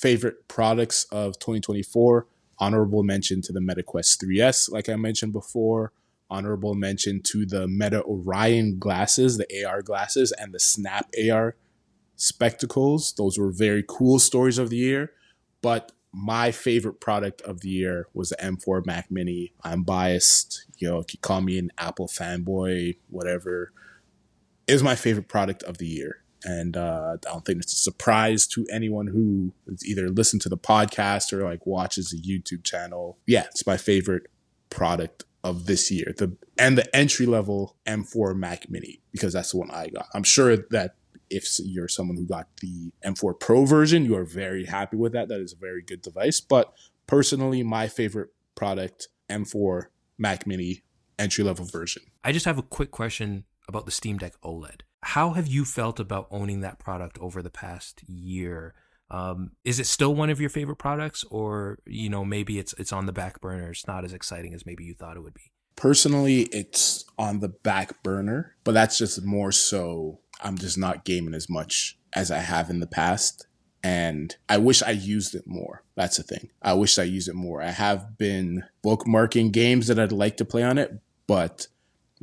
Favorite products of 2024, honorable mention to the Meta Quest 3S, like I mentioned before. Honorable mention to the Meta Orion glasses, the AR glasses, and the Snap AR spectacles. Those were very cool stories of the year. But my favorite product of the year was the M4 Mac Mini. I'm biased. You know, if you call me an Apple fanboy, whatever, it was my favorite product of the year. And I don't think it's a surprise to anyone who has either listened to the podcast or like watches the YouTube channel. Yeah, it's my favorite product of this year. The entry level M4 Mac Mini, because that's the one I got. I'm sure that if you're someone who got the M4 Pro version, you are very happy with that. That is a very good device. But personally, my favorite product, M4 Mac Mini entry level version. I just have a quick question about the Steam Deck OLED. How have you felt about owning that product over the past year? Is it still one of your favorite products, or maybe it's on the back burner? It's not as exciting as maybe you thought it would be. Personally, it's on the back burner, but that's just more so I'm just not gaming as much as I have in the past. And I wish I used it more. That's the thing. I wish I used it more. I have been bookmarking games that I'd like to play on it, but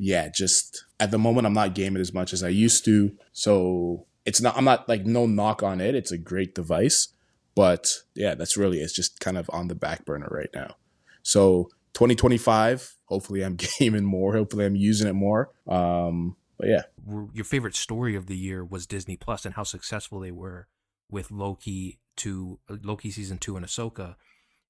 yeah, just at the moment, I'm not gaming as much as I used to. So I'm not like no knock on it. It's a great device, but yeah, that's really, it's just kind of on the back burner right now. So 2025, hopefully I'm gaming more. Hopefully I'm using it more. But yeah. Your favorite story of the year was Disney Plus and how successful they were with Loki season 2 and Ahsoka.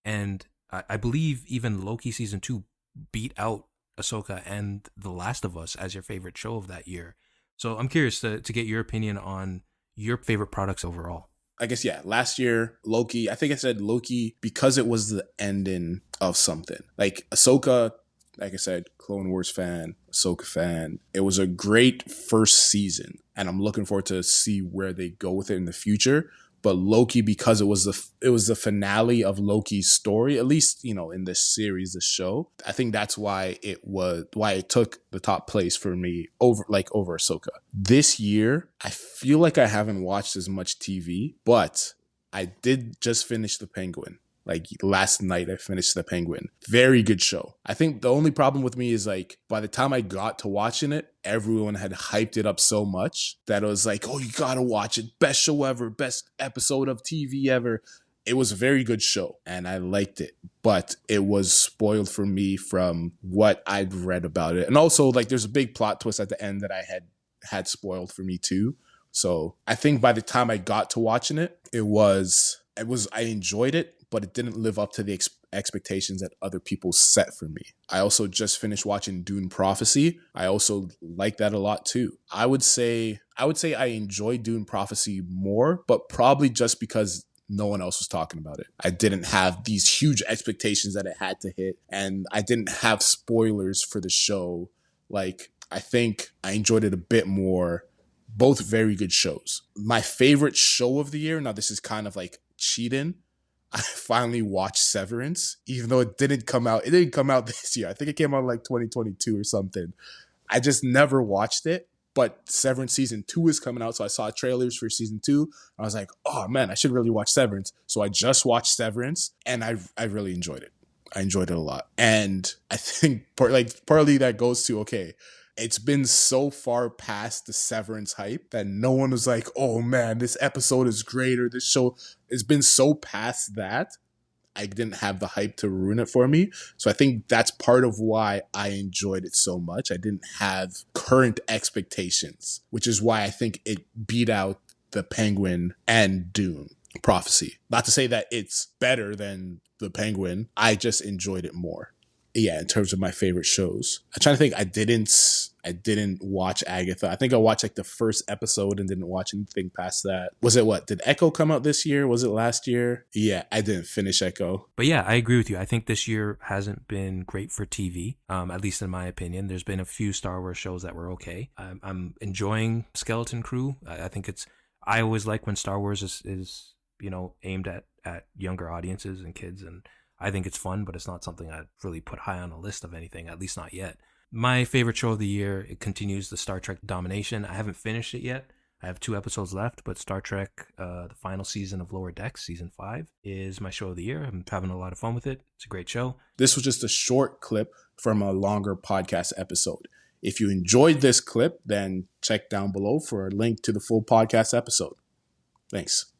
And I believe even Loki season 2 beat out Ahsoka and The Last of Us as your favorite show of that year. So I'm curious to get your opinion on your favorite products overall. I guess, yeah, last year, Loki, I think I said Loki because it was the ending of something. Like Ahsoka, like I said, Clone Wars fan, Ahsoka fan. It was a great first season, and I'm looking forward to see where they go with it in the future. But Loki, because it was the finale of Loki's story, at least, in this series, this show, I think that's why it took the top place for me over Ahsoka. This year, I feel like I haven't watched as much TV, but I did just finish The Penguin. Like last night, I finished The Penguin. Very good show. I think the only problem with me is like by the time I got to watching it, everyone had hyped it up so much that it was like, oh, you gotta watch it. Best show ever. Best episode of TV ever. It was a very good show and I liked it, but it was spoiled for me from what I'd read about it. And also like there's a big plot twist at the end that I had spoiled for me too. So I think by the time I got to watching it, I enjoyed it, but it didn't live up to the expectations that other people set for me. I also just finished watching Dune Prophecy. I also like that a lot too. I would say I enjoy Dune Prophecy more, but probably just because no one else was talking about it. I didn't have these huge expectations that it had to hit, and I didn't have spoilers for the show. Like, I think I enjoyed it a bit more. Both very good shows. My favorite show of the year, now this is kind of like cheating, I finally watched Severance, even though it didn't come out this year. I think it came out like 2022 or something. I just never watched it, but Severance season 2 is coming out. So I saw trailers for season 2. I was like, oh man, I should really watch Severance. So I just watched Severance and I really enjoyed it. I enjoyed it a lot. And I think partly that goes to, okay, it's been so far past the Severance hype that no one was like, oh man, this episode is great, or this show has been so past that I didn't have the hype to ruin it for me. So I think that's part of why I enjoyed it so much. I didn't have current expectations, which is why I think it beat out The Penguin and Dune Prophecy. Not to say that it's better than The Penguin. I just enjoyed it more. Yeah, in terms of my favorite shows. I'm trying to think. I didn't watch Agatha. I think I watched like the first episode and didn't watch anything past that. Was it what? Did Echo come out this year? Was it last year? Yeah, I didn't finish Echo. But yeah, I agree with you. I think this year hasn't been great for TV, at least in my opinion. There's been a few Star Wars shows that were okay. I'm enjoying Skeleton Crew. I always like when Star Wars is aimed at younger audiences and kids, and I think it's fun, but it's not something I'd really put high on a list of anything, at least not yet. My favorite show of the year, it continues the Star Trek Domination. I haven't finished it yet, I have 2 episodes left, but Star Trek, the final season of Lower Decks, season 5, is my show of the year. I'm having a lot of fun with it. It's a great show. This was just a short clip from a longer podcast episode. If you enjoyed this clip, then check down below for a link to the full podcast episode. Thanks.